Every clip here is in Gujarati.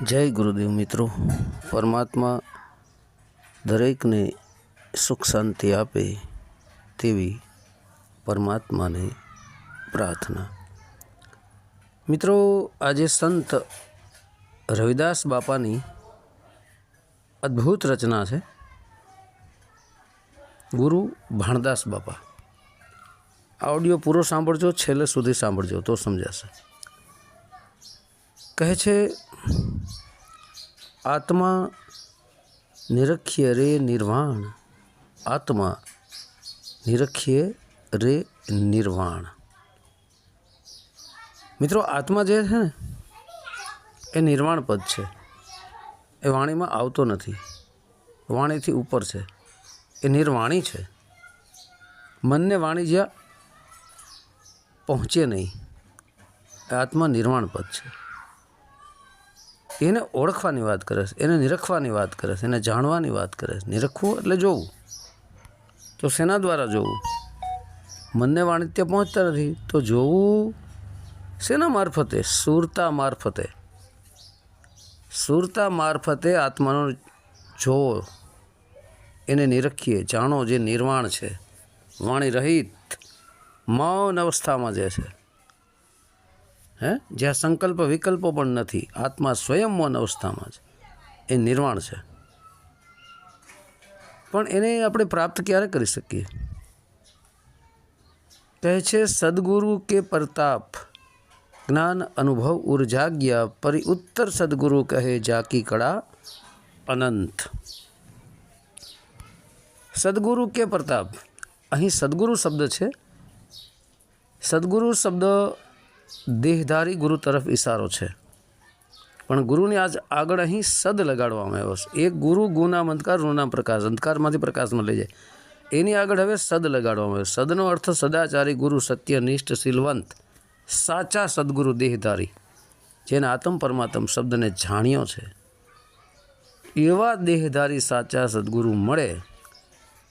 જય ગુરુદેવ મિત્રો, પરમાત્મા દરેકને સુખ શાંતિ આપે તેવી પરમાત્માને પ્રાર્થના। મિત્રો, આજે સંત રવિદાસ બાપાની અદ્ભુત રચના છે, ગુરુ ભાણદાસ બાપા। ઓડિયો પૂરો સાંભળજો, છેલ્લે સુધી સાંભળજો તો સમજાશે। કહે છે, આત્મા નિરખ્ય રે નિર્વાણ, આત્મા નિરખ્ય રે નિર્વાણ। મિત્રો, આત્મા જે છે ને એ નિર્વાણ પદ છે, એ વાણીમાં આવતો નથી, વાણીથી ઉપર છે, એ નિર્વાણી છે। મનને વાણી જ્યાં પહોંચે નહીં, એ આત્મા નિર્વાણ પદ છે। એને ઓળખવાની વાત કરે છે, એને નિરખવાની વાત કરે છે, એને જાણવાની વાત કરે છે। નિરખવું એટલે જોવું, તો શેના દ્વારા જોવું? મનને વાણી ત્યાં પહોંચતા નથી તો જોવું શેના મારફતે? સુરતા મારફતે। સુરતા મારફતે આત્માનો જોવો, એને નિરખીએ, જાણો, જે નિર્વાણ છે, વાણી રહિત મૌન અવસ્થામાં જે છે, જ્યાં સંકલ્પ વિકલ્પો પણ નથી, આત્મા સ્વયં મૌન અવસ્થામાં છે, એ નિર્વાણ છે। પણ એને આપણે પ્રાપ્ત ક્યારે કરી શકીએ? કહે છે, સદગુરુ કે પ્રતાપ જ્ઞાન અનુભવ ઉર્જાગ્યા, પરી ઉત્તર સદગુરુ કહે જાકી કળા અનંત। સદગુરુ કે પ્રતાપ, અહીં સદગુરુ શબ્દ છે। સદગુરુ શબ્દ દેહધારી ગુરુ તરફ ઇશારો છે, પણ ગુરુની આગળ અહીં સદ લગાડવામાં આવ્યો છે। એક ગુરુ ગુનામ અંધકાર, રૂનામ પ્રકાશ, અંધકારમાંથી પ્રકાશમાં લઈ જાય, એની આગળ હવે સદ લગાડવામાં આવ્યો। સદનો અર્થ સદાચારી ગુરુ, સત્યનિષ્ઠ, શીલવંત, સાચા સદગુરુ દેહધારી, જેને આત્મ પરમાત્મ શબ્દને જાણ્યો છે, એવા દેહધારી સાચા સદગુરુ મળે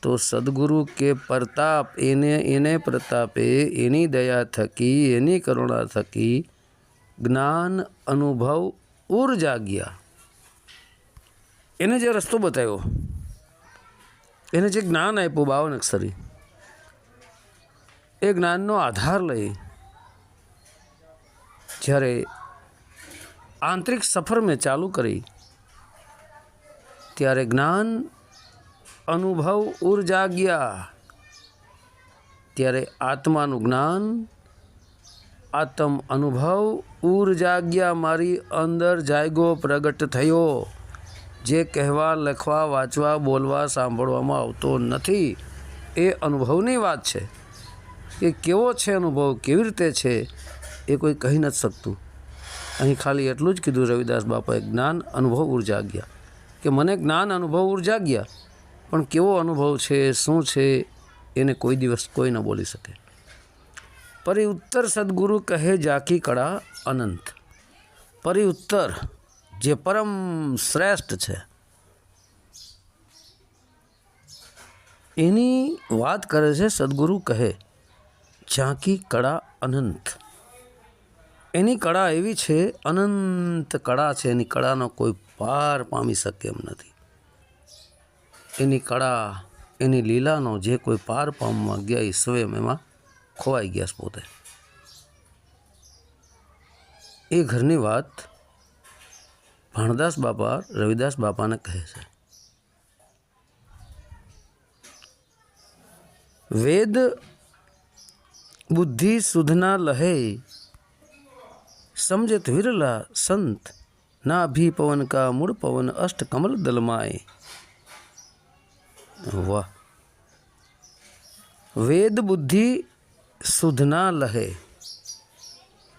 તો સદગુરુ કે પ્રતાપ, એને પ્રતાપે, એની દયા થકી, એની કરુણા થકી જ્ઞાન અનુભવ ઉર્જાગ્યા, એને જે રસ્તો બતાવ્યો, એને જે જ્ઞાન આપ્યું 52 અક્ષરી, એ જ્ઞાનનો આધાર લઈ જ્યારે આંતરિક સફર મેં ચાલુ કરી, ત્યારે જ્ઞાન અનુભવ ઉર્જાગ્યા, ત્યારે આત્માનું જ્ઞાન, આત્મ અનુભવ ઉર્જાગ્યા, મારી અંદર જાયગો, પ્રગટ થયો, જે કહેવા, લખવા, વાંચવા, બોલવા, સાંભળવામાં આવતો નથી, એ અનુભવની વાત છે। કે કેવો છે અનુભવ, કેવી રીતે છે, એ કોઈ કહી નથી શકતું। અહીં ખાલી એટલું જ કીધું રવિદાસ બાપાએ, જ્ઞાન અનુભવ ઉર્જાગ્યા, કે મને જ્ઞાન અનુભવ ઉર્જાગ્યા, પણ કેવો અનુભવ છે, શું છે, એને કોઈ દિવસ કોઈ ન બોલી શકે। પરી ઉત્તર સદગુરુ કહે જાકી કળા અનંત। પરી ઉત્તર, જે પરમ શ્રેષ્ઠ છે, એની વાત કરે છે સદગુરુ કહે જાકી કળા અનંત। એની કળા એવી છે, અનંત કળા છે, એની કળાનો કોઈ પાર પામી શકે એમ નથી। એની કળા, એની લીલાનો જે કોઈ પાર પામવા ગયા, એ સ્વયં એમાં ખોવાઈ ગયા પોતે। એ ઘરની વાત ભાણદાસ બાપા રવિદાસ બાપાને કહે છે। વેદ બુદ્ધિ સુધના લહે, સમજત વિરલા સંત, ના ભી પવન કા મૂળ પવન, અષ્ટ કમલ દલમાય। વાહ! વેદ બુદ્ધિ સુધના લહે,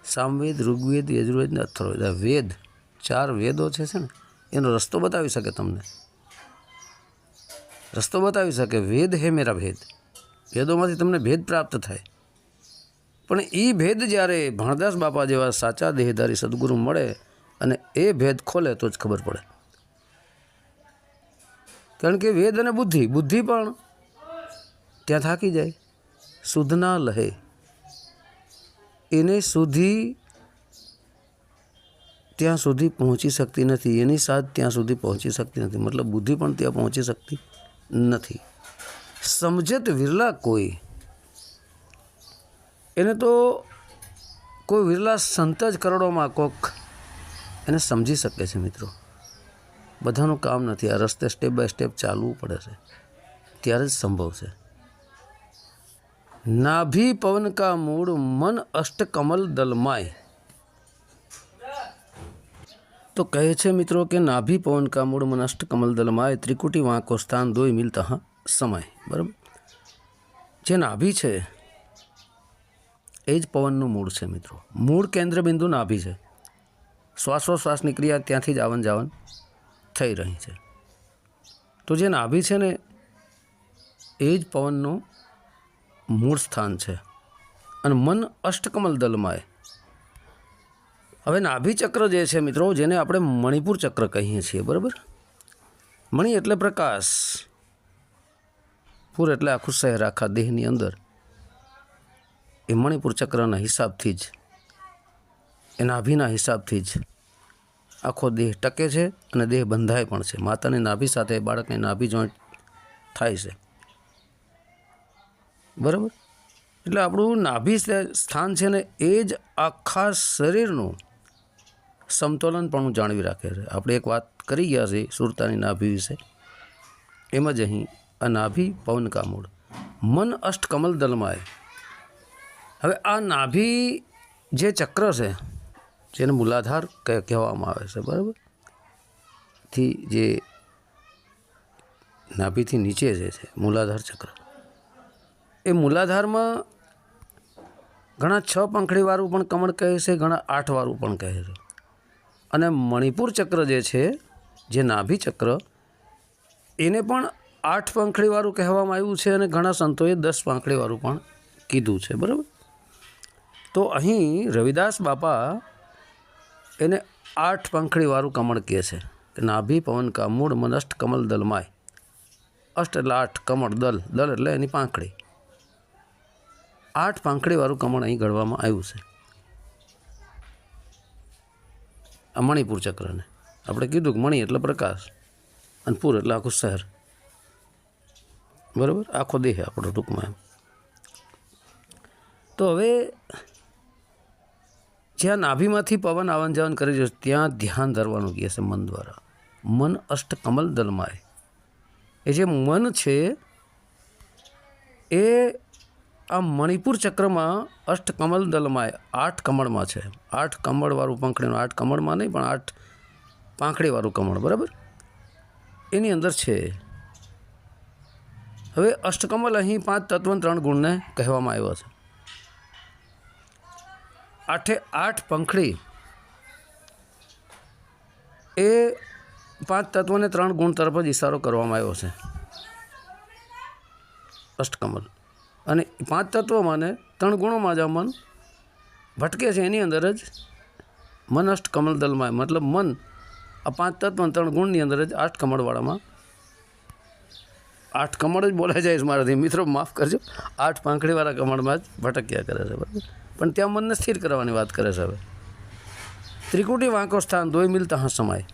સામવેદ, ઋગ્વેદ, યજુર્વેદ ને અથર્વવેદ, વેદ, 4 વેદો છે ને, એનો રસ્તો બતાવી શકે તમને, રસ્તો બતાવી શકે। વેદ હે મેરા ભેદ, વેદોમાંથી તમને ભેદ પ્રાપ્ત થાય, પણ એ ભેદ જ્યારે ભાણદાસ બાપા જેવા સાચા દેહધારી સદગુરુ મળે અને એ ભેદ ખોલે તો જ ખબર પડે। કારણ કે વેદ અને બુદ્ધિ, બુદ્ધિ પણ ત્યાં થાકી જાય। સુધના લહે, એને સુધી ત્યાં સુધી પહોંચી શકતી નથી, એની સાથ ત્યાં સુધી પહોંચી શકતી નથી, મતલબ બુદ્ધિ પણ ત્યાં પહોંચી શકતી નથી. સમજત વિરલા કોઈ, એને તો કોઈ વિરલા સંત જ કરોડોમાં કોક એને સમજી શકે છે. મિત્રો, બધાનું કામ નથી. આ રસ્તે સ્ટેપ બાય સ્ટેપ ચાલવું પડે છે, ત્યારે જ સંભવ છે. નાભી પવન કા મૂળ મન અષ્ટકમલ દલમાય. તો કહે છે મિત્રો કે નાભી પવન કા મૂળ મન અષ્ટકમલ દલમાય, ત્રિકુટી વાંકો સ્થાન દોય મિલ તહાં સમય. બરાબર, જે નાભી છે એ જ પવનનું મૂળ છે. મિત્રો, મૂળ કેન્દ્ર બિંદુ નાભી છે. શ્વાસોશ્વાસની ક્રિયા ત્યાંથી જ આવન જાવન થઈ રહી છે. તો જે નાભી છે ને એ જ પવનનું મૂળ સ્થાન છે. અને મન અષ્ટકમલ દલમાય. હવે નાભી ચક્ર જે છે મિત્રો, જેને આપણે મણિપુર ચક્ર કહીએ છીએ. બરાબર, મણિ એટલે પ્રકાશ, પૂર એટલે આખું શહેર, આખા દેહની અંદર. એ મણિપુર ચક્રના હિસાબથી જ, એ નાભીના હિસાબથી જ આખો દેહ ટકે છે અને દેહ બંધાય પણ છે. માતાની નાભી સાથે બાળકની નાભી જોઈન્ટ થાય છે. બરાબર, એટલે આપણું નાભી સ્થાન છે ને એ જ આખા શરીરનું સમતોલન પણ જાળવી રાખે છે. આપણે એક વાત કરી ગયા છે સુરતાની નાભી વિશે, એમ જ અહીં આ નાભી પવન કા મૂળ મન અષ્ટકમલ દલમાય. હવે આ નાભી જે ચક્ર છે, જેને મૂલાધાર કહેવામાં આવે છે. બરાબર, થી જે નાભીથી નીચે જે છે મૂલાધાર ચક્ર, એ મૂલાધારમાં ઘણા 6 પાંખડીવાળું પણ કમળ કહે છે, ઘણા 8 વાળું પણ કહે છે. અને મણિપુર ચક્ર જે છે, જે નાભી ચક્ર, એને પણ 8 પાંખડીવાળું કહેવામાં આવ્યું છે અને ઘણા સંતોએ 10 પાંખડીવાળું પણ કીધું છે. બરાબર, તો અહીં રવિદાસ બાપા એને 8 પાંખડીવાળું કમળ કહે છે કે નાભી પવન કા મૂળ મન અષ્ટ કમલ દલમાય. અષ્ટ એટલે 8, કમળ દલ, દલ એટલે એની પાંખડી. 8 પાંખડીવાળું કમળ અહીં ઘડવામાં આવ્યું છે. આ મણિપુર ચક્રને આપણે કીધું કે મણિ એટલે પ્રકાશ અને પૂર એટલે આખું શહેર. બરાબર, આખો દેહ આપણો ટૂંકમાં એમ. તો હવે જ્યાં નાભીમાંથી પવન આવન જાવન કરી રહ્યો છે ત્યાં ધ્યાન ધરવાનું કહે છે મન દ્વારા. મન અષ્ટકમલ દલમાય. એ જે મન છે એ આ મણિપુર ચક્રમાં અષ્ટકમલ દલમાય 8 કમળમાં છે. 8 કમળવાળું પાંખડીનું, 8 કમળમાં નહીં પણ 8 પાંખડીવાળું કમળ. બરાબર, એની અંદર છે. હવે અષ્ટકમલ અહીં 5 તત્વ 3 ગુણને કહેવામાં આવ્યો છે. 8 પંખડી એ 5 તત્વને 3 ગુણ તરફ જ ઇશારો કરવામાં આવ્યો છે. અષ્ટકમલ અને 5 તત્વોમાં ને 3 ગુણોમાં જ મન ભટકે છે. એની અંદર જ મન અષ્ટકમલ દલમાય, મતલબ મન આ 5 તત્વ 3 ગુણની અંદર જ 8 કમળવાળામાં, 8 કમળ જ બોલાઈ જાય છે મારાથી, મિત્રો માફ કરજો, 8 પાંખડીવાળા કમળમાં જ ભટક્યા કરે છે. બરાબર, પણ ત્યાં મનને સ્થિર કરવાની વાત કરે છે. હવે ત્રિકુટી વાંકો સ્થાન દોય મિલ તહાં સમાય.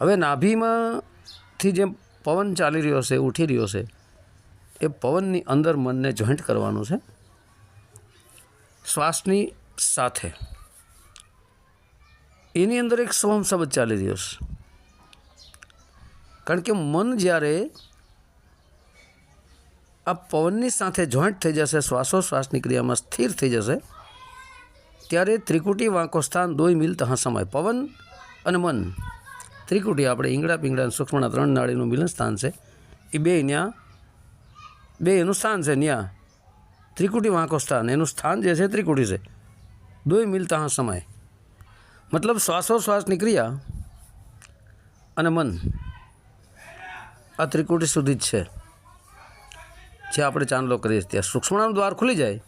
હવે નાભીમાંથી જે પવન ચાલી રહ્યો છે, ઉઠી રહ્યો છે, એ પવનની અંદર મનને જોઈન્ટ કરવાનું છે શ્વાસની સાથે. એની અંદર એક સોમ શબ્દ ચાલી રહ્યો છે. કારણ કે મન જ્યારે આ પવનની સાથે જોઈન્ટ થઈ જશે, શ્વાસોશ્વાસની ક્રિયામાં સ્થિર થઈ જશે, ત્યારે ત્રિકુટી વાંકો સ્થાન દોય મિલ તહાં સમાય. પવન અને મન, ત્રિકુટી આપણે ઈંગડા પિંગડા સૂક્ષ્મના 3 નાડીનું મિલન સ્થાન છે. એ બે એનું સ્થાન છે. ત્યાં ત્રિકુટી વાંકો સ્થાન, એનું સ્થાન જે છે ત્રિકુટી છે. દોય મિલ તહાં સમાય, મતલબ શ્વાસોશ્વાસની ક્રિયા અને મન આ ત્રિકુટી સુધી જ છે. જે આપણે ચાંદલો કરીએ ત્યાં સૂક્ષ્મણાનું દ્વાર ખુલી જાય,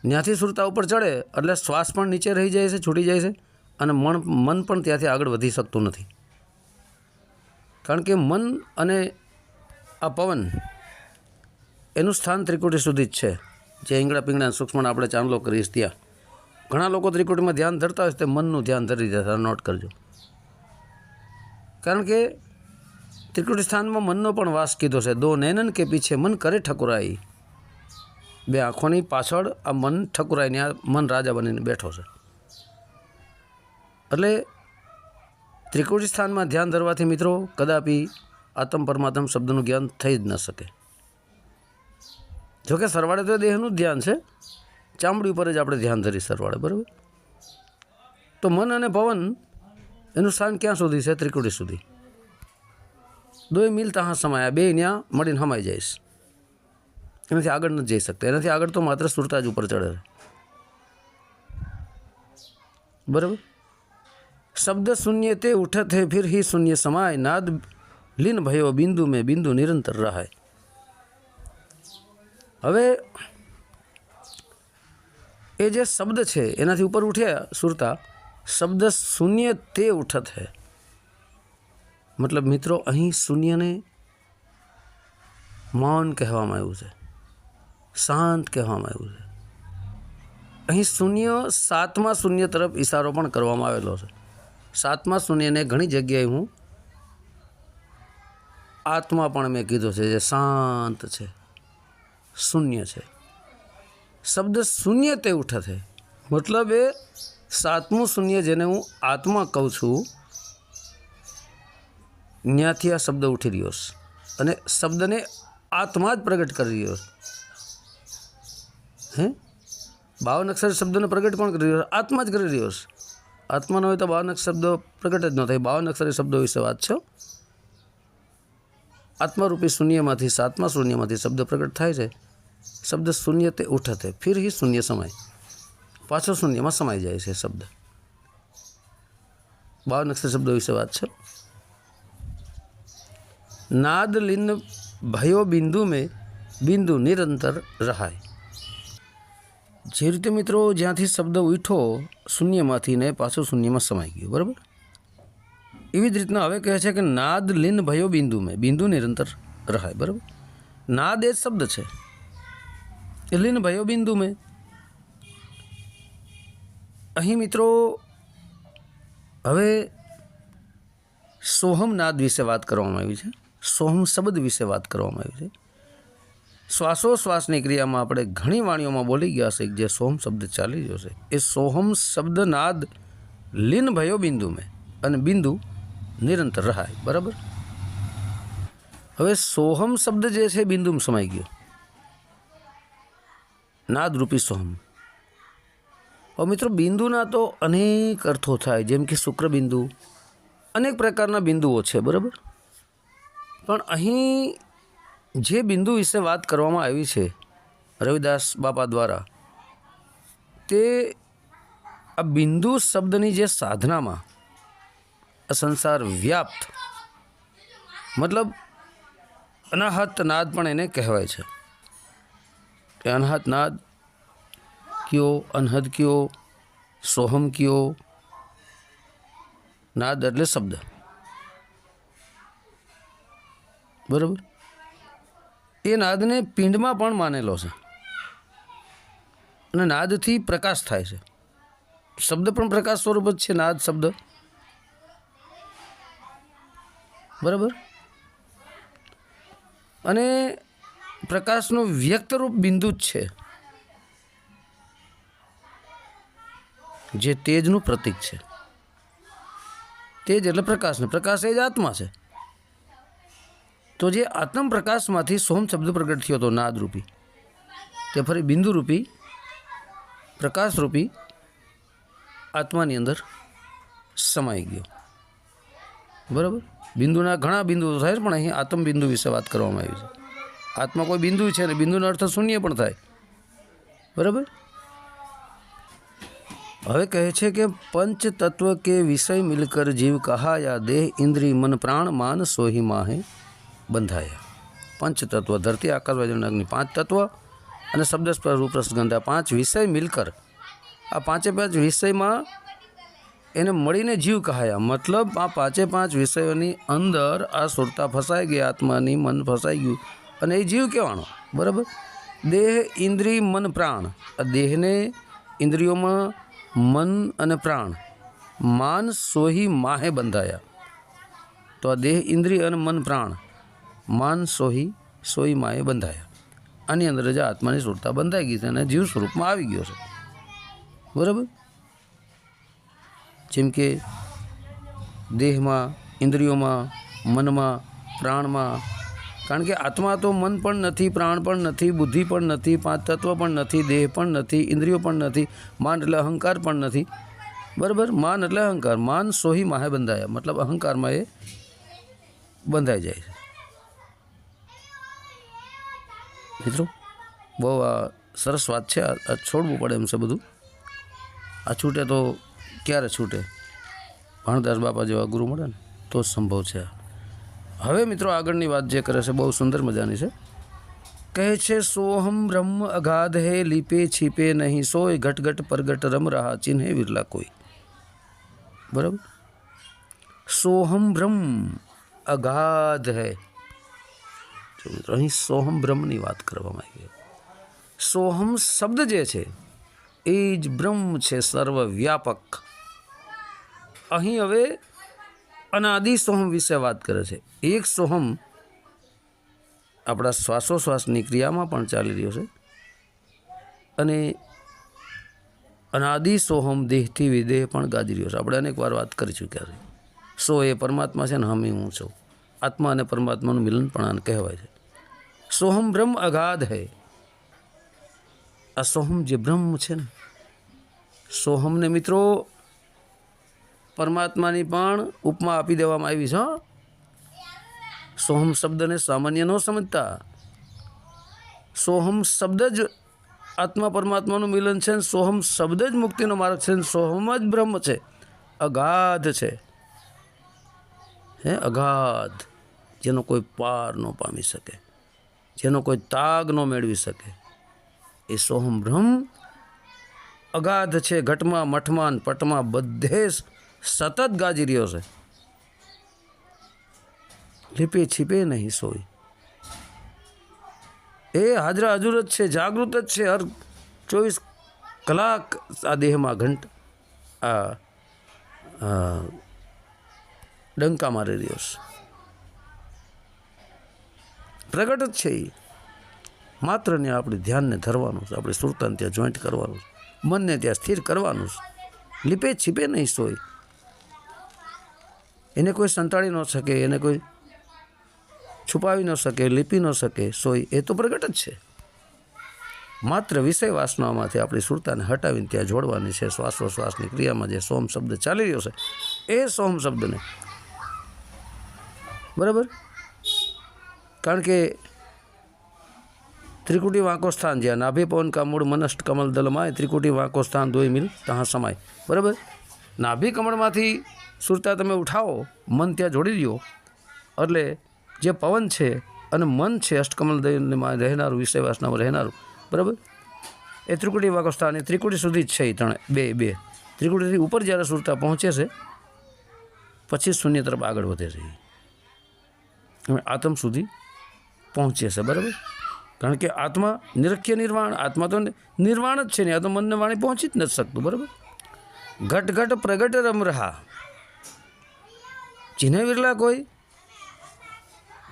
ત્યાંથી સુરતા ઉપર ચડે એટલે શ્વાસ પણ નીચે રહી જાય છે, છૂટી જાય છે, અને મન પણ ત્યાંથી આગળ વધી શકતું નથી. કારણ કે મન અને આ પવન એનું સ્થાન ત્રિકુટી સુધી જ છે. જે ઈંગડા પિંગડા સૂક્ષ્મણા આપણે ચાંદલો કરીએ ત્યાં ઘણા લોકો ત્રિકુટીમાં ધ્યાન ધરતા હોય તે મનનું ધ્યાન ધરી દેતા, નોટ કરજો. કારણ કે ત્રિકુટી સ્થાનમાં મનનો પણ વાસ કીધો છે. દો નૈનન કે પીછે મન કરે ઠકુરાઈ. બે આંખોની પાછળ આ મન ઠકુરાઈને આ મન રાજા બનીને બેઠો છે. એટલે ત્રિકુટી સ્થાનમાં ધ્યાન ધરવાથી મિત્રો કદાપી આત્મ પરમાત્મ શબ્દનું જ્ઞાન થઈ જ ન શકે. જોકે સરવાળે તો દેહનું જ ધ્યાન છે, ચામડી ઉપર જ આપણે ધ્યાન ધરી સરવાળે, બરાબર. તો મન અને પવન એનું સ્થાન ક્યાં સુધી છે? ત્રિકુટી સુધી. દોય મિલ તહાં સમાયા, બે ત્યાં મળીને સમાઈ જઈશ. એનાથી આગળ નથી જઈ શકતા. એનાથી આગળ તો માત્ર સુરતા જ ઉપર ચડે છે, બરાબર. શબ્દ શૂન્ય તે ઉઠત હે ફિર ही शून्य समाय, नाद લીન ભયો બિંદુ મેં બિંદુ નિરંતર રહાય. હવે એ જે શબ્દ છે એનાથી ઉપર ઉઠ્યા સુરતા, શબ્દ શૂન્ય તે ઉઠત હે. મતલબ મિત્રો અહીં શૂન્યને મૌન કહેવામાં આવ્યું છે, શાંત કહેવામાં આવ્યું છે. અહીં શૂન્ય સાતમા શૂન્ય તરફ ઈશારો પણ કરવામાં આવેલો છે. સાતમા શૂન્યને ઘણી જગ્યાએ હું આત્મા પણ મેં કીધો છે, જે શાંત છે, શૂન્ય છે. શબ્દ શૂન્ય તે ઉઠત છે, મતલબ એ સાતમું શૂન્ય જેને હું આત્મા કહું છું, ત્યાંથી આ શબ્દ ઉઠી રહ્યો છે અને શબ્દને આત્મા જ પ્રગટ કરી રહ્યો છે. હે 52 અક્ષર શબ્દને પ્રગટ કોણ કરી રહ્યો છે? આત્મા જ કરી રહ્યો છે. આત્મા ન હોય તો 52 શબ્દો પ્રગટ જ ન થાય. 52 અક્ષરી શબ્દો વિશે વાત છે. આત્મારૂપી શૂન્યમાંથી, સાતમા શૂન્યમાંથી શબ્દ પ્રગટ થાય છે. શબ્દ શૂન્ય તે ઉઠતે ફિર ही શૂન્ય સમાય, પાછો શૂન્યમાં સમાઈ જાય છે શબ્દ. 52 અક્ષર શબ્દો વિશે વાત છે. નાદ લીન ભયો બિંદુ મેં બિંદુ નિરંતર રહાય. જે રીતે મિત્રો જ્યાંથી શબ્દ ઉઠો શૂન્યમાંથી ને પાછો શૂન્યમાં સમાઈ ગયો, બરાબર. એવી જ રીતના હવે કહે છે કે નાદ લીન ભયો બિંદુ મેં બિંદુ નિરંતર રહાય, બરાબર. નાદ એ જ શબ્દ છે, એ લીન ભયો બિંદુ મેં. અહીં મિત્રો હવે સોહમ નાદ વિશે વાત કરવામાં આવી છે, સોહમ શબ્દ વિશે વાત કરવામાં આવી છે. શ્વાસોશ્વાસની ક્રિયામાં આપણે ઘણી વાણીઓમાં બોલી ગયા છે જે સોહમ શબ્દ ચાલી ગયો છે. એ સોહમ શબ્દ નાદ લીન ભયો બિંદુ મેં અને બિંદુ નિરંતર રહાય, બરાબર. હવે સોહમ શબ્દ જે છે બિંદુમાં સમાઈ ગયો, નાદરૂપી સોહમ. હવે મિત્રો બિંદુના તો અનેક અર્થો થાય, જેમ કે શુક્રબિંદુ, અનેક પ્રકારના બિંદુઓ છે, બરાબર. પણ અહીં જે બિંદુ વિશે વાત કરવામાં આવી છે રવિદાસ બાપા દ્વારા, તે આ બિંદુ શબ્દની જે સાધનામાં આ સંસાર વ્યાપ્ત, મતલબ અનાહત નાદ પણ એને કહેવાય છે. કે અનાહત નાદ કયો, અનહદ કયો, સોહમ કયો. નાદ એટલે શબ્દ, બરાબર. એ નાદને પિંડમાં પણ માનેલો છે અને નાદથી પ્રકાશ થાય છે. શબ્દ પણ પ્રકાશ સ્વરૂપ જ છે, નાદ શબ્દ, બરાબર. અને પ્રકાશનું વ્યક્તરૂપ બિંદુ જ છે, જે તેજનું પ્રતીક છે. તેજ એટલે પ્રકાશને, પ્રકાશ એ જ આત્મા છે. તો જે આત્મ પ્રકાશમાંથી સોહમ શબ્દ પ્રગટ થયો હતો નાદરૂપી, તે ફરી બિંદુરૂપી પ્રકાશરૂપી આત્માની અંદર સમાઈ ગયો, બરાબર. બિંદુના ઘણા બિંદુઓ થાય પણ અહીં આત્મ બિંદુ વિશે વાત કરવામાં આવી છે. આત્મા કોઈ બિંદુ છે ને બિંદુનો અર્થ શૂન્ય પણ થાય, બરાબર. હવે કહે છે કે પંચ તત્વ કે વિષય મિલકર જીવ કહાયા, દેહ ઇન્દ્રિય મન પ્રાણ માન સોહી માહે બંધાયા. પંચ તત્વ, ધરતી આકાશ વાયુ અગ્નિ, 5 તત્વ અને શબ્દ સ્પર્શ રૂપ રસ ગંધ, આ 5 વિષય મિલકર, આ 5 વિષયમાં એને મળીને જીવ કહાયા. મતલબ આ 5 વિષયોની અંદર આ સુરતા ફસાઈ ગઈ, આત્માની મન ફસાઈ ગયું અને એ જીવ કહેવાનો, બરાબર. દેહ ઇન્દ્રિય મન પ્રાણ, આ દેહને ઇન્દ્રિયોમાં મન અને પ્રાણ માન સોહી માહે બંધાયા. તો આ દેહ, ઇન્દ્રિય અને મન પ્રાણ માન સોહી માહે બંધાયા. આની અંદર જ આત્માની સુરતા બંધાઈ ગઈ છે અને જીવ સ્વરૂપમાં આવી ગયો છે. બરાબર. જેમ કે દેહમાં, ઇન્દ્રિયોમાં, મનમાં, પ્રાણમાં, કારણ કે આત્મા તો મન પણ નથી, પ્રાણ પણ નથી, બુદ્ધિ પણ નથી, પાંચ તત્વ પણ નથી, દેહ પણ નથી, ઇન્દ્રિયો પણ નથી, માન એટલે અહંકાર પણ નથી. બરાબર. માન એટલે અહંકાર. માન સોહી માહે બંધાયા, મતલબ અહંકારમાં એ બંધાઈ જાય છે. મિત્રો, બહુ આ સરસ વાત છે. આ છોડવું પડે એમ છે બધું. આ છૂટે તો ક્યારે છૂટે? ભાણદાસ બાપા જેવા ગુરુ મળે ને તો જ સંભવ છે. હવે મિત્રો આગળની વાત જે કરે છે બહુ સુંદર મજાની છે. કહે છે સોહમ બ્રહ્મ અગાધ હે, લીપે છીપે નહીં સોય, ઘટ ઘટ પરગટ રમ રહા, ચિન્હે વિરલા કોઈ. બરાબર. સોહમ બ્રહ્મ અગાધ હે. અહીં સોહમ બ્રહ્મની વાત કરવામાં આવી. સોહમ શબ્દ જે છે એ જ બ્રહ્મ છે, સર્વવ્યાપક. અહીં હવે અનાદિ સોહમ વિશે વાત કરે છે. એક સોહમ આપણા શ્વાસોશ્વાસની ક્રિયામાં પણ ચાલી રહ્યો છે અને અનાદિ સોહમ દેહથી વિદેહ પણ ગાજી રહ્યો છે. આપણે અનેક વાર વાત કરી ચૂક્યા છે. સો એ પરમાત્મા છે ને હમે હું છું. આત્મા અને પરમાત્માનું મિલન પણ આને કહેવાય છે. સોહમ બ્રહ્મ અગાધ હૈ. આ સોહમ જે બ્રહ્મ છે ને, સોહમને મિત્રો પરમાત્માની પણ ઉપમા આપી દેવામાં આવી છે. સોહમ શબ્દને સામાન્ય ન સમજતા. સોહમ શબ્દ જ આત્મા પરમાત્માનું મિલન છે. સોહમ શબ્દ જ મુક્તિનો માર્ગ છે. સોહમ જ બ્રહ્મ છે. અગાધ છે. અગાધ, જેનો કોઈ પાર ન પામી શકે, જેનો કોઈ તાગ ન મેળવી શકે, એ સોહમ બ્રહ્મ અગાધ છે. ઘટમાં, મઠમાં, પટમાં બધે સતત ગાજી રહ્યો છે. લીપે છીપે નહીં સોય. એ હાજરા હજુર જ છે, જાગૃત જ છે. હર 24 કલાક આ દેહમાં ડંકા મારી રહ્યો છે. પ્રગટ જ છે. એ માત્ર ને આપણે ધ્યાનને ધરવાનું છે, આપણે સુરતાને ત્યાં જોઈન્ટ કરવાનું છે, મનને ત્યાં સ્થિર કરવાનું છે. લીપે છીપે નહીં સોય. એને કોઈ સંતાડી ન શકે, એને કોઈ છુપાવી ન શકે, લીપી ન શકે. સોય એ તો પ્રગટ જ છે. માત્ર વિષય વાસનામાંથી આપણી સુરતાને હટાવીને ત્યાં જોડવાની છે. શ્વાસોશ્વાસની ક્રિયામાં જે સોમ શબ્દ ચાલી રહ્યો છે એ સોમ શબ્દને, બરાબર. કારણ કે ત્રિકુટી વાંકો સ્થાન, જ્યાં નાભि પવન કા મૂળ મનસ્ટ કમલ દલમાય, ત્રિકુટી વાંકો સ્થાન દોય મિલ તહાં સમાય. બરાબર. નાભિ કમળમાંથી સુરતા તમે ઉઠાવો, મન ત્યાં જોડી દો, એટલે જે પવન છે અને મન છે, અષ્ટકમલ દલમાં રહેનારું, વિષય વાસનામાં રહેનારું, બરાબર, એ ત્રિકુટી વાંકો સ્થાન, એ ત્રિકુટી સુધી જ છે. એ ત્રણે બે ત્રિકુટીથી ઉપર જ્યારે સુરતા પહોંચે છે પછી શૂન્ય તરફ આગળ વધે છે. આત્મ સુધી પહોંચે છે. બરાબર. કારણ કે આત્મા નિરખ્ય નિર્વાણ, આત્મા તો નિર્વાણ જ છે ને. આ તો મનને વાણી પહોંચી જ નથી શકતું. બરાબર. ઘટ ઘટ પ્રગટ રમ રહા, ચિહ્ને વિરલા કોઈ.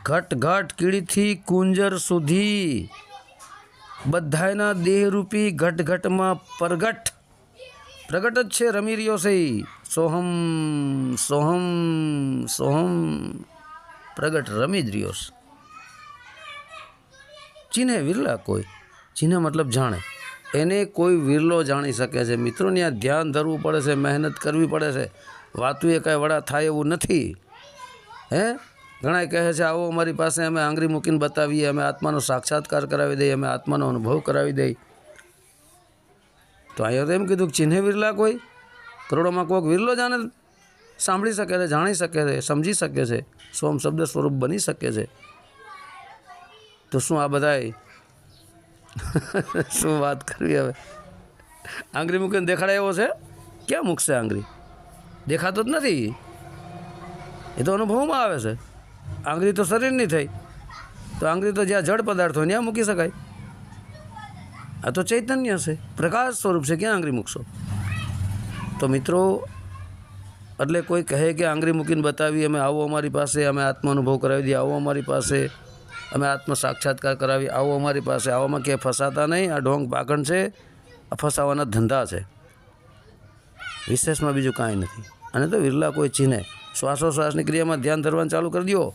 ઘટ ઘટ કીડીથી કુંજર સુધી બધાયના દેહરૂપી ઘટ ઘટમાં પ્રગટ જ છે, રમી રહ્યો છે. સોહમ સોહમ સોહમ પ્રગટ રમી જ રહ્યો છે. ચિહ્ને વિરલા કોઈ. ચિહ્ને મતલબ જાણે. એને કોઈ વિરલો જાણી શકે છે. મિત્રોને આ ધ્યાન ધરવું પડે છે, મહેનત કરવી પડે છે. વાતું એ કાંઈ વડા થાય એવું નથી. ઘણા કહે છે આવો અમારી પાસે, અમે આંગળી મૂકીને બતાવીએ, અમે આત્માનો સાક્ષાત્કાર કરાવી દઈએ, અમે આત્માનો અનુભવ કરાવી દઈએ. તો અહીંયા તો એમ કીધું કે ચિહ્ને વિરલા કોઈ. કરોડોમાં કોઈક વિરલો જાણે, સાંભળી શકે છે, જાણી શકે છે, સમજી શકે છે, સોમ શબ્દ સ્વરૂપ બની શકે છે. તો શું આ બધાય શું વાત કરવી હવે? આંગળી મૂકીને દેખાડે એવો છે? ક્યાં મૂકશે આંગળી? દેખાતો જ નથી. એ તો અનુભવમાં આવે છે. આંગળી તો શરીરની થઈ, તો આંગળી તો જ્યાં જડ પદાર્થ હોય ત્યાં મૂકી શકાય. આ તો ચૈતન્ય છે, પ્રકાશ સ્વરૂપ છે, ક્યાં આંગળી મૂકશો? તો મિત્રો, એટલે કોઈ કહે કે આંગળી મૂકીને બતાવી, અમે આવો અમારી પાસે, અમે આત્માનુભવ કરાવી દઈએ, આવો અમારી પાસે, અમે આત્મ સાક્ષાત્કાર કરાવી, આવો અમારી પાસે, આવામાં ક્યાંય ફસાતા નહીં. આ ઢોંગ પાખંડ છે, આ ફસાવાના ધંધા છે, વિશેષમાં બીજું કાંઈ નથી. અને તો વિરલા કોઈ ચીને. શ્વાસોશ્વાસની ક્રિયામાં ધ્યાન ધરવાનું ચાલુ કરી દો.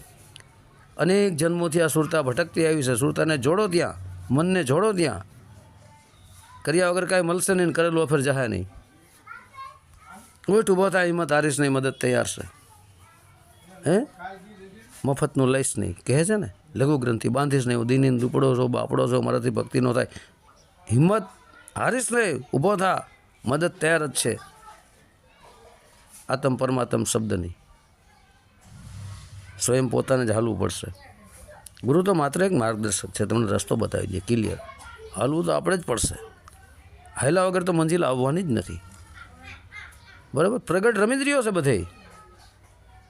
અનેક જન્મોથી આ સુરતા ભટકતી આવી છે. સુરતાને જોડો ત્યાં, મનને જોડો ત્યાં. કર્યા વગર કાંઈ મળશે નહીં, કરેલું અફેર જહાય નહીં. ઉઠ ઊભો થાય, હિંમત હારીશ નહીં, મદદ તૈયાર છે. હે મફતનું લઈશ નહીં, કહે છે ને, લઘુ ગ્રંથિ બાંધીશ નહીં, દીની દુપડો છો, બાપડો છો, મારાથી ભક્તિ ન થાય. હિંમત હારીશ નહીં, ઊભો થા, મદદ તૈયાર જ છે. આત્મ પરમાત્મ શબ્દની સ્વયં પોતાને જ હાલવું પડશે. ગુરુ તો માત્ર એક માર્ગદર્શક છે, તમને રસ્તો બતાવી દે ક્લિયર. હાલવું તો આપણે જ પડશે. હાલ્યા વગર તો મંજિલ આવવાની જ નથી. બરાબર, પ્રગટ રમી જ રહ્યો છે બધે.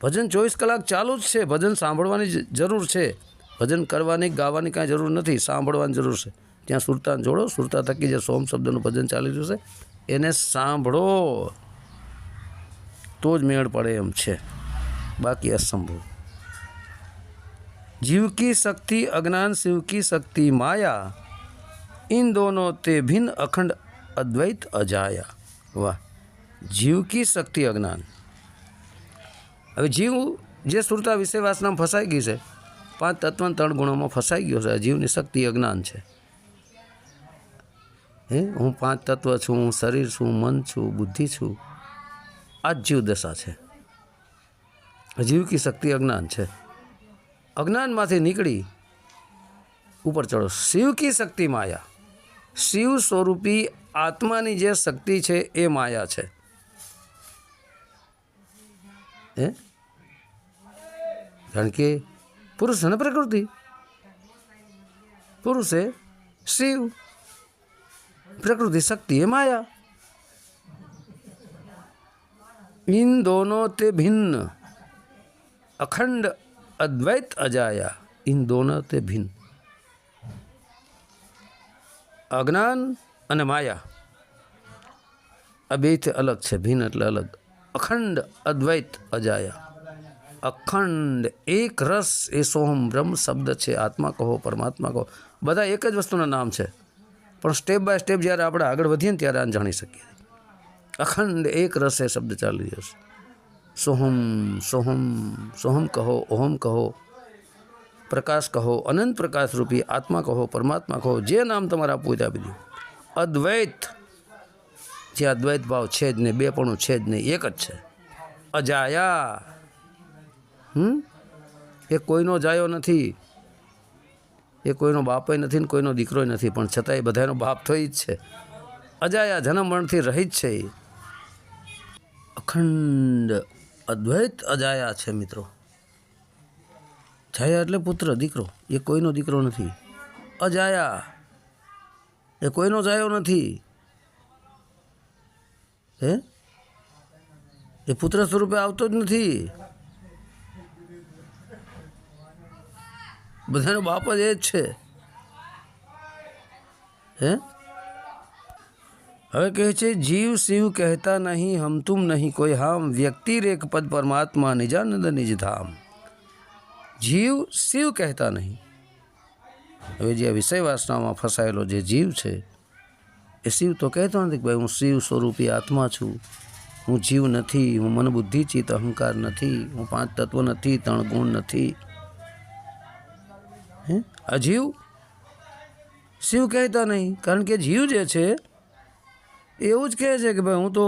ભજન 24 કલાક ચાલુ જ છે. ભજન સાંભળવાની જરૂર છે. ભજન કરવાની ગાવાની કાંઈ જરૂર નથી, સાંભળવાની જરૂર છે. ત્યાં સુરતાને જોડો. સુરતા થકી જે સોમ શબ્દનું ભજન ચાલી રહ્યું છે એને સાંભળો તો જ મેળ પડે એમ છે, બાકી અસંભવ. जीव की शक्ति अज्ञान, शिव की शक्ति माया, इन दोनों ते भिन्न अखंड अद्वैत अजाया. वाह, जीव की शक्ति अज्ञान. હવે જીવ જે સુરતા વિષય વાસનામાં ફસાઈ ગઈ છે, 5 તત્વ 3 ગુણોમાં ફસાઈ ગયો છે. જીવની શક્તિ અજ્ઞાન છે. હું 5 તત્વ છું, હું શરીર છું, મન છું, બુદ્ધિ છું. આ જ જીવ દશા છે. જીવ કી શક્તિ અજ્ઞાન છે. અજ્ઞાનમાંથી નીકળી ઉપર ચડો. શિવ કી શક્તિ માયા, શિવ સ્વરૂપી આત્માની જે શક્તિ છે એ માયા છે. કારણ કે પુરુષ છે ને પ્રકૃતિ, પુરુષ है शिव, प्रकृति शक्ति है माया. इन दोनों ते भिन्न अखंड अद्वैत अजाया. इन दोनों ते भिन्न. अज्ञान અને માયા આ બેથી અલગ છે. ભિન્ન એટલે અલગ. અખંડ અદ્વૈત અજાયા. અખંડ એક રસ એ સોહમ બ્રહ્મ શબ્દ છે. આત્મા કહો, પરમાત્મા કહો, બધા એક જ વસ્તુના નામ છે. પણ સ્ટેપ બાય સ્ટેપ જ્યારે આપણે આગળ વધીએ ને ત્યારે આ જાણી શકીએ. અખંડ એક રસ એ શબ્દ ચાલી રહ્યો છે. સોહમ સોહમ સોહમ કહો, ઓહમ કહો, પ્રકાશ કહો, અનંત પ્રકાશ રૂપી આત્મા કહો, પરમાત્મા કહો, જે નામ તમારે આપવું હોય તે આપી દો. અદ્વૈત, જે અદ્વૈત ભાવ છે જ નહીં, બેપણું છે જ નહીં, એક જ છે. અજાયા, એ કોઈનો જાયો નથી, એ કોઈનો બાપય નથી ને કોઈનો દીકરોય નથી, પણ છતાંય બધાનો બાપ તો જ છે. અજાયા, જન્મ મરણથી રહિત છે. અખંડ અદ્વૈત અજાયા છે મિત્રો. જાયા એટલે પુત્ર, દીકરો. એ કોઈનો દીકરો નથી. અજાયા, એ કોઈનો જાયો નથી. એ પુત્ર સ્વરૂપે આવતો જ નથી. બધાનો બાપ જ એ જ છે. હવે કહે છે જીવ શિવ કહેતા નહીં, હમ તુમ નહીં કોઈ હામ, વ્યક્તિ રેખ પદ પરમાત્મા નિજાનંદ નિજ ધામ. જીવ શિવ કહેતા નહીં. હવે જે વિષય વાસનામાં ફસાયેલો જે જીવ છે એ શિવ તો કહેતો નથી કે ભાઈ હું શિવ સ્વરૂપી આત્મા છું, હું જીવ નથી, હું મન બુદ્ધિ ચિત્ત અહંકાર નથી, હું 5 તત્વ નથી, 3 ગુણ નથી. આ જીવ શિવ કહેતા નહીં. કારણ કે જીવ જે છે એવું જ કહે છે કે ભાઈ હું તો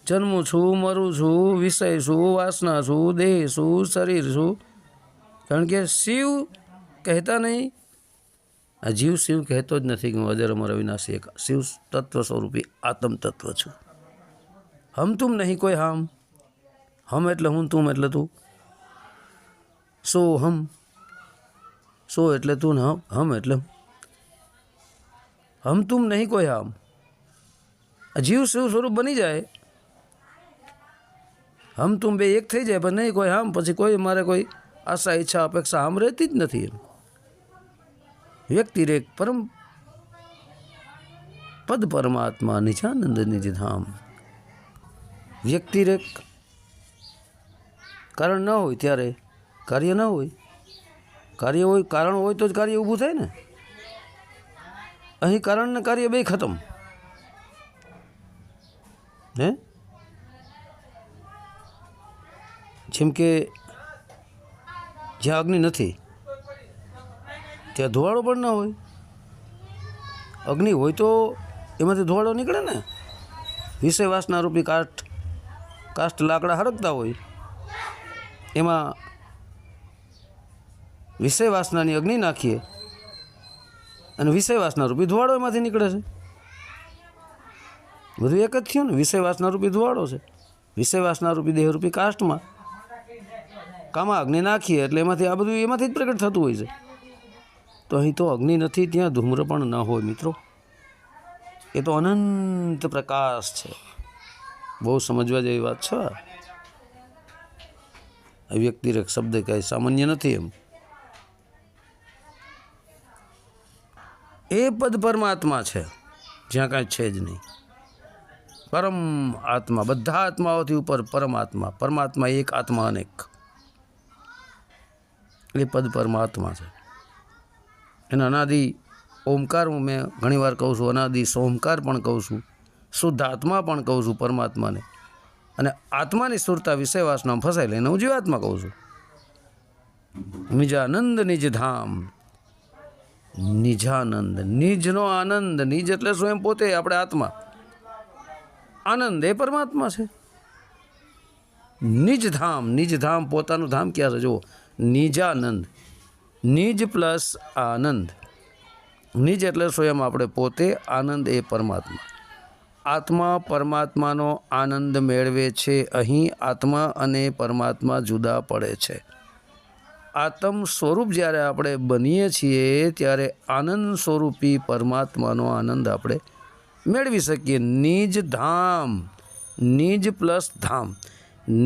જન્મું છું, મરું છું, વિષય છું, વાસના છું, દેહ છું, શરીર છું. કારણ કે શિવ કહેતા નહીં. આ જીવ શિવ કહેતો જ નથી કે હું અજર અમર અવિનાશી એક શિવ તત્વ સ્વરૂપી આત્મ તત્વ છું. હમ તુમ નહીં કોઈ હામ. હમ એટલે હું, તુમ એટલે તું. સો હમ, સો એટલે તું ને હમ એટલે હમ તુમ નહીં કોઈ હામ. જીવ શિવ સ્વરૂપ બની જાય, હમ તુમ બે એક થઈ જાય, પણ નહીં કોઈ હામ. પછી કોઈ મારે કોઈ આશા ઈચ્છા અપેક્ષા આમ રહેતી જ નથી. એમ વ્યક્તિ રેક પરમ પદ પરમાત્મા નિજાનંદ નિજ ધામ. વ્યક્તિરેક કારણ ન હોય ત્યારે કાર્ય ન હોય, કાર્ય હોય કારણ હોય તો જ કાર્ય ઊભું થાય ને. અહીં કારણ ને કાર્ય બે ખતમ. હે જેમ કે જ્યાં અગ્નિ નથી ત્યાં ધુવાળો પણ ન હોય. અગ્નિ હોય તો એમાંથી ધુવાળો નીકળે ને. વિષય વાસના રૂપી કાષ્ઠ લાકડા હરકતા હોય, એમાં વિષય વાસનાની અગ્નિ નાખીએ અને વિષય વાસના રૂપી ધુવાળો એમાંથી નીકળે છે. બધું એક જ થયું ને. વિષય વાસના રૂપી ધુવાળો છે, વિષય વાસના રૂપી દેહરૂપી કાષ્ઠમાં કામા અગ્નિ નાખીએ એટલે એમાંથી આ બધું એમાંથી જ પ્રગટ થતું હોય છે. તો અહીં તો અગ્નિ નથી ત્યાં ધૂમ્ર પણ ન હોય મિત્રો. એ તો અનંત પ્રકાશ છે. બહુ સમજવા જેવી વાત છે. આ વ્યક્તિરેક શબ્દ કાંઈ સામાન્ય નથી. એમ એ પદ પરમાત્મા છે જ્યાં કાંઈ છે જ નહીં. પરમ આત્મા, બધા આત્માઓથી ઉપર પરમાત્મા. પરમાત્મા એક, આત્મા અનેક. એ પદ પરમાત્મા છે. એના અનાદિ ઓમકાર હું મેં ઘણી વાર કહું છું, અનાદિ સોમકાર પણ કહું છું, શુદ્ધ આત્મા પણ કહું છું પરમાત્માને. અને આત્માની સુરતા વિષય વાસનામાં ફસાઈ લઈને હું જીવાત્મા કહું છું. નિજાનંદ નિજ ધામ. નિજાનંદ, નિજનો આનંદ. નિજ એટલે સ્વયં પોતે, આપણે આત્મા. આનંદ એ પરમાત્મા છે. નિજ ધામ, નિજ ધામ પોતાનું ધામ ક્યાં છે જુઓ. નિજાનંદ, નિજ પ્લસ આનંદ. નિજ એટલે સ્વયં આપણે પોતે, આનંદ એ પરમાત્મા. આત્મા પરમાત્માનો આનંદ મેળવે છે. અહીં આત્મા અને પરમાત્મા જુદા પડે છે. આત્મ સ્વરૂપ જ્યારે આપણે બનીએ છીએ ત્યારે આનંદ સ્વરૂપી પરમાત્માનો આનંદ આપણે મેળવી શકીએ. નિજ ધામ, નિજ પ્લસ ધામ.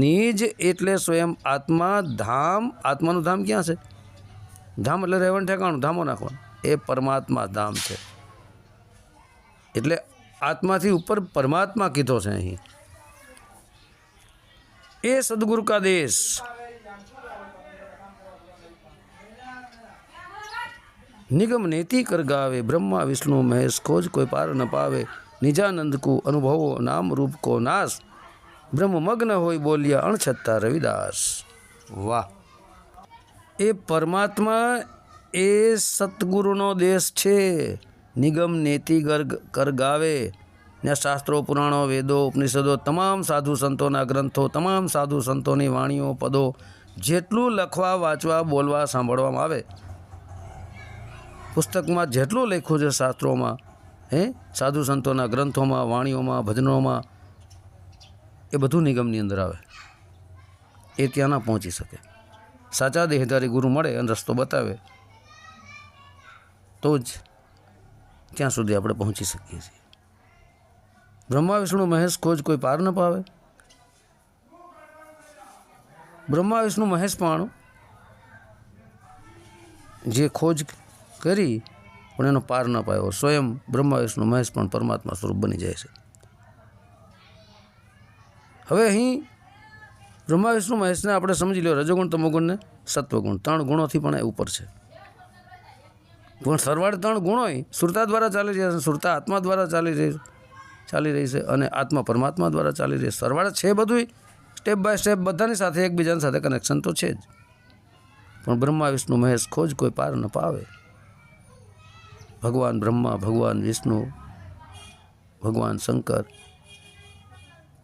નિજ એટલે સ્વયં આત્મા, ધામ આત્માનું ધામ ક્યાં છે? ધામ એટલે રહેવાનું ઠેકાણું, ધામો નાખવાનું. એ પરમાત્મા ધામ છે. એટલે આત્માથી ઉપર પરમાત્મા કીધો છે અહીં. એ સદગુરુ કા દેશ. નિગમ નેતિ કર ગાવે, બ્રહ્મા વિષ્ણુ મહેશ ખોજ કોઈ પાર ન પાવે. નિજાનંદ કો અનુભવો નામ રૂપ કો નાશ, બ્રહ્મ મગ્ન હોય બોલ્યા અણછત્તા રવિદાસ. વાહ! એ પરમાત્મા એ સતગુરુનો દેશ છે. નિગમ નેતિ કર ગાવે. ને શાસ્ત્રો, પુરાણો, વેદો, ઉપનિષદો, તમામ સાધુ સંતોના ગ્રંથો, તમામ સાધુ સંતોની વાણીઓ, પદો જેટલું લખવા, વાંચવા, બોલવા, સાંભળવામાં આવે, પુસ્તકમાં જેટલું લખ્યું છે શાસ્ત્રોમાં, સાધુ સંતોના ગ્રંથોમાં, વાણીઓમાં, ભજનોમાં, એ બધું નિગમની અંદર આવે. એ ત્યાં ના પહોંચી શકે. સાચા દેહધારી ગુરુ મળે અને રસ્તો બતાવે તો જ ત્યાં સુધી આપણે પહોંચી શકીએ છીએ. બ્રહ્મા વિષ્ણુ મહેશ ખોજ કોઈ પાર ન પાવે. બ્રહ્મા વિષ્ણુ મહેશ પણ જે ખોજ કરી પણ એનો પાર ન પાયો, સ્વયં બ્રહ્મા વિષ્ણુ મહેશ પણ પરમાત્મા સ્વરૂપ બની જાય છે. હવે અહીં બ્રહ્મા વિષ્ણુ મહેશને આપણે સમજી લો, રજોગુણ, તમોગુણ ને સત્વગુણ, 3 ગુણોથી પણ એ ઉપર છે. પણ સરવાળે 3 ગુણો સુરતા દ્વારા ચાલી રહ્યા છે. સુરતા આત્મા દ્વારા ચાલી રહી છે અને આત્મા પરમાત્મા દ્વારા ચાલી રહી છે. સરવાળે છે બધું, સ્ટેપ બાય સ્ટેપ બધાની સાથે એકબીજાની સાથે કનેક્શન તો છે જ. પણ બ્રહ્મા વિષ્ણુ મહેશ ખોજ કોઈ પાર ન પાવે. ભગવાન બ્રહ્મા, ભગવાન વિષ્ણુ, ભગવાન શંકર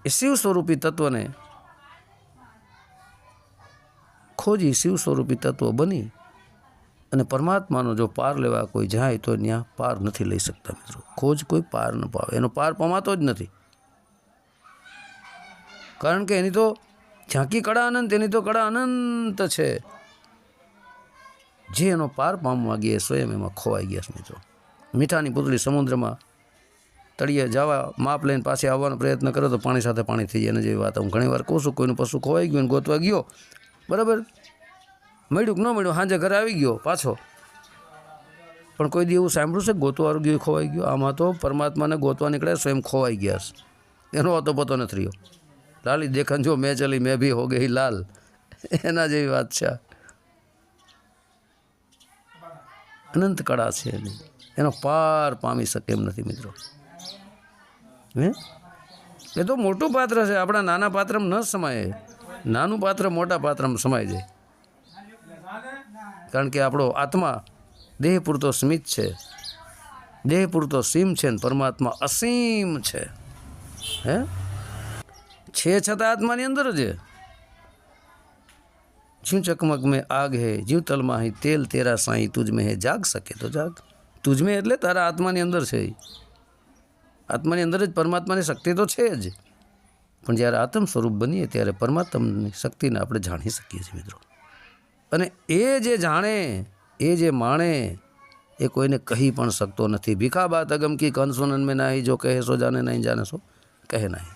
એ શિવ સ્વરૂપી તત્વને ખોજી, શિવ સ્વરૂપી તત્વ બની અને પરમાત્માનો જો પાર લેવા કોઈ જાય તો ત્યાં પાર નથી લઈ શકતા મિત્રો. ખોજ કોઈ પાર ન પાવે, એનો પાર પમાતો જ નથી. કારણ કે એની તો ઝાંકી કળા અનંત, એની તો કળા અનંત છે. જે એનો પાર પામવા ગયા સ્વયં એમાં ખોવાઈ ગયા છે મિત્રો. મીઠાની પૂતળી સમુદ્રમાં તળિયે જવા માપ લઈને પાછી આવવાનો પ્રયત્ન કરો તો પાણી સાથે પાણી થઈ જાય. એને જેવી વાત હું ઘણી વાર કહું છું. કોઈનું પશુ ખોવાઈ ગયું, ગોતવા ગયો, બરાબર, મળ્યું કે ન મળ્યું, સાંજે ઘરે આવી ગયો પાછો, પણ કોઈ દી એવું સાંભળ્યું છે ગોતવાળું ગયું ખોવાઈ ગયું? આમાં તો પરમાત્માને ગોતવા નીકળ્યા સ્વયં ખોવાઈ ગયા છે. એનો હતો પતો નથી રહ્યો. લાલી દેખન જો મેં ચલી મેં ભી હો ગઈ લાલ, એના જેવી વાત છે. અનંત કળા છે એની, એનો પાર પામી શકે એમ નથી મિત્રો. હે એ તો મોટું પાત્ર છે, આપણા નાના પાત્રમાં ન સમાય. નાનું પાત્ર મોટા પાત્રમાં સમાય જાય, કારણ કે આપણો આત્મા દેહ પૂરતો સ્મિત છે, દેહ પૂરતો સીમ છે ને પરમાત્મા અસીમ છે. હે છે છતાં આત્માની અંદર જ જ્યું ચકમક મેં આગ હે, જ્યું તલમાં હી તેલ તેરા સાઈ, તુજ મેં હે જાગ શકે તો જાગ. તુજ મેં એટલે તારા આત્માની અંદર છે. આત્માની અંદર જ પરમાત્માની શક્તિ તો છે જ, પણ જ્યારે આત્મ સ્વરૂપ બનીએ ત્યારે પરમાત્માની શક્તિને આપણે જાણી શકીએ છીએ મિત્રો. અને એ જે જાણે, એ જે માણે, એ કોઈને કહી પણ શકતો નથી. ભીખા બાત અગમ કી કન સુનન में नाही, जो कहे सो जाने नहीं जाने सो કહે નહીં.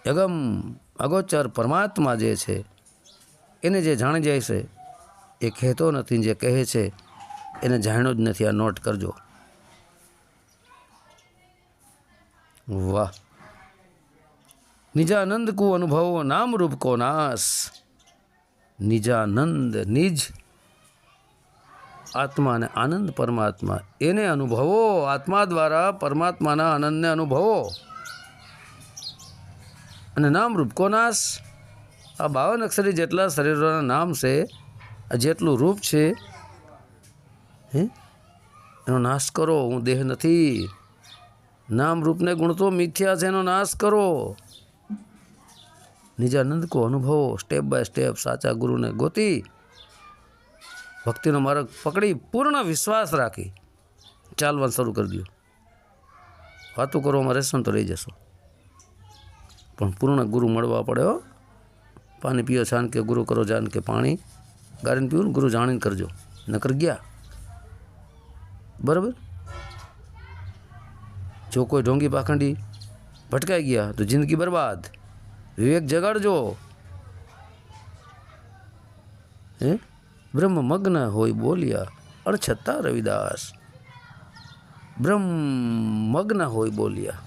અગમ અગોચર પરમાત્મા જે છે એને જે જાણી જાય છે એ કહેતો નથી, જે કહે છે એને જાણ્યો જ નથી. આ નોટ કરજો. વાહ. નિજાનંદ કો અનુભવો નામ રૂપ કો નાશ. નિજાનંદ નિજ આત્મા અને આનંદ પરમાત્મા, એને અનુભવો. આત્મા દ્વારા પરમાત્માના આનંદને અનુભવો. અને નામ રૂપ કો નાશ. આ 52 અક્ષરી જેટલા શરીરોના નામ છે, આ જેટલું રૂપ છે, એનો નાશ કરો. હું દેહ નથી. નામ રૂપને ગુણ તો મિથ્યા છે, એનો નાશ કરો. નિજાનંદ કો અનુભવો. સ્ટેપ બાય સ્ટેપ સાચા ગુરુને ગોતી, ભક્તિનો માર્ગ પકડી, પૂર્ણ વિશ્વાસ રાખી ચાલવાનું શરૂ કરી દો. વાતું કરવામાં રહેશો તો રહી જશો, પણ પૂર્ણ ગુરુ મળવા પડે. હો, પાણી પીઓ છાન કે ગુરુ કરો જાન કે, પાણી ગારીને પીવું ને ગુરુ જાણીને કરજો, નકર ગયા. બરાબર. જો કોઈ ઢોંગી પાખંડી ભટકાઈ ગયા તો જિંદગી બરબાદ. વિવેક જગાડજો. હે બ્રહ્મ મગ્ન હોય બોલ્યા અણછતા રવિદાસ. બ્રહ્મ મગ્ન હોય બોલ્યા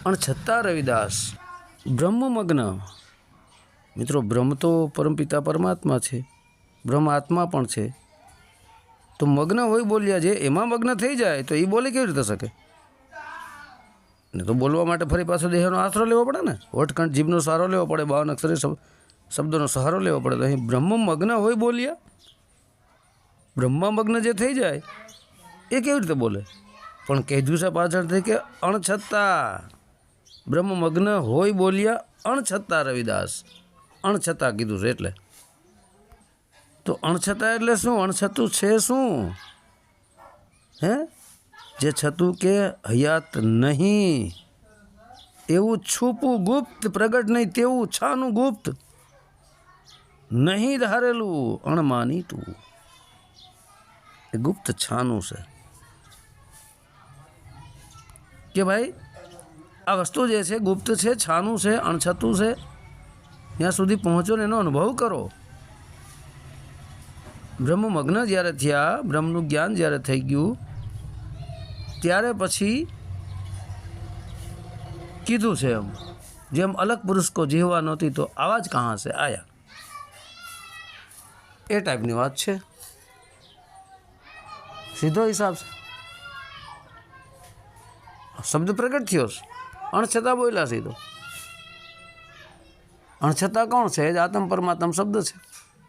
અણછતા રવિદાસ. બ્રહ્મ મગ્ન મિત્રો, બ્રહ્મ તો પરમપિતા પરમાત્મા છે, બ્રહ્મ આત્મા પણ છે. તો મગ્ન હોય બોલ્યા, જે એમાં મગ્ન થઈ જાય તો એ બોલે કેવી રીતે શકે? ને તો બોલવા માટે ફરી પાછો દેહનો આશરો લેવો પડે ને, હોઠકંઠ જીભનો સહારો લેવો પડે, 52 અક્ષરી શબ્દોનો સહારો લેવો પડે. તો અહીં બ્રહ્મ મગ્ન હોય બોલ્યા, બ્રહ્મમગ્ન જે થઈ જાય એ કેવી રીતે બોલે? પણ કહેજું છે પાછળથી કે અણછતા. બ્રહ્મમગ્ન હોય બોલ્યા અણછતા રવિદાસ. અણછતા કીધું છે એટલે. તો અણછતા એટલે શું? અણછતું છે શું? હે જે છતું કે હયાત નહીં, એવું છુપું ગુપ્ત, પ્રગટ નહીં તેવું છાનું ગુપ્ત, નહીં ધારેલું અણમાનીતું. એ ગુપ્ત છાનું છે કે ભાઈ આ વસ્તુ જે છે ગુપ્ત છે, છાનું છે, અણછતું છે. ત્યાં સુધી પહોંચો ને એનો અનુભવ કરો. બ્રહ્મમગ્ન જ્યારે થયા, બ્રહ્મનું જ્ઞાન જ્યારે થઈ ગયું, ત્યારે પછી કીધું છે એમ, જેમ અલગ પુરુષ કો જીવવા નહોતી તો આવાજ કહાં સે આયા. એ ટાઈપની વાત છે. સીધો હિસાબ છે. શબ્દ પ્રગટ થયો છે, અણછતાં બોલ્યા સીધો. અણછતાં કોણ છે? એ જ આત્મ પરમાત્મ શબ્દ છે,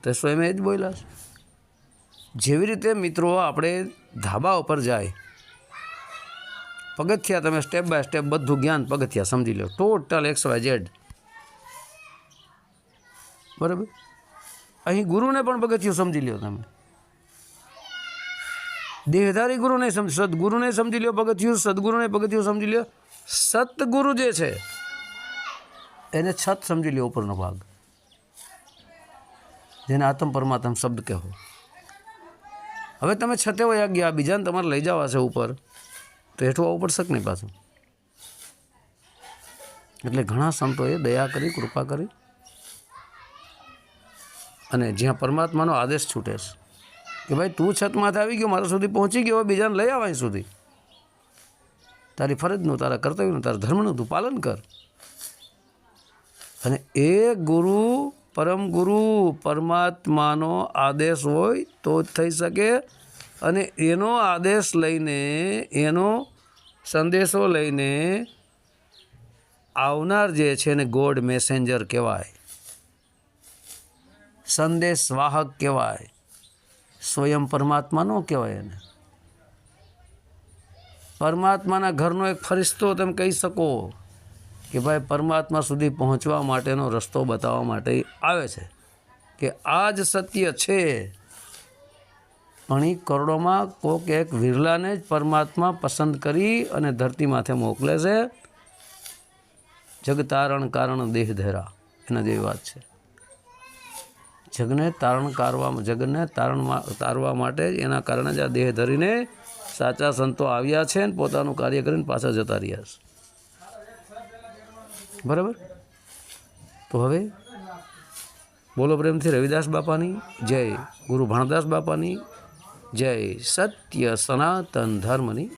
તે સ્વયં એ જ બોલ્યા છે. જેવી રીતે મિત્રો આપણે ધાબા ઉપર જાય, પગથિયા, તમે સ્ટેપ બાય સ્ટેપ બધું જ્ઞાન પગથિયા સમજી લો, ટોટલ XYZ. બરાબર. અહીં ગુરુને પણ પગથિયું સમજી લો તમે. દેહધારી ગુરુ નહીં સમજ, સદગુરુને સમજી લો પગથિયું, સદગુરુને પગથિયું સમજી લો. સતગુરુ જે છે એને છત સમજી લો, ઉપરનો ભાગ, જેને આત્મ પરમાત્મ શબ્દ કહો. હવે તમે છતે વયા ગયા, બીજાને તમારે લઈ જવા છે ઉપર, તો હેઠું આવવું પડશે કે નહીં પાછું? એટલે ઘણા સંતોએ દયા કરી, કૃપા કરી, અને જ્યાં પરમાત્માનો આદેશ છૂટે છે કે ભાઈ તું છતમાંથી આવી ગયો, મારા સુધી પહોંચી ગયો, બીજાને લઈ આવ અહીં સુધી. તારી ફરજનું, તારા કર્તવ્યનું, તારા ધર્મનું તું પાલન કર. અને એ ગુરુ પરમ ગુરુ પરમાત્માનો આદેશ હોય તો જ થઈ શકે, અને એનો આદેશ લઈને એનો સંદેશો લઈને આવનાર જે છે એને ગોડ મેસેન્જર કહેવાય, સંદેશ વાહક કહેવાય, સ્વયં પરમાત્મા ન કહેવાય. એને પરમાત્માના ઘરનો એક ફરિશ્તો તમે કહી શકો કે ભાઈ પરમાત્મા સુધી પહોંચવા માટેનો રસ્તો બતાવવા માટે આવે છે કે આ જ સત્ય છે. પણ એ કરોડોમાં કોઈક એક વિરલાને જ પરમાત્મા પસંદ કરી અને ધરતી માથે મોકલે છે. જગ તારણ કારણ દેહ ધરા, એના જેવી વાત છે. જગને તારવા માટે એના કારણે જ આ દેહ ધરીને સાચા સંતો આવ્યા છે ને પોતાનું કાર્ય કરીને પાછા જતા રહ્યા છે. બરાબર. તો હવે બોલો પ્રેમથી રવિદાસ બાપાની જય, ગુરુ ભાણદાસ બાપાની જય, સત્ય સનાતન ધર્મની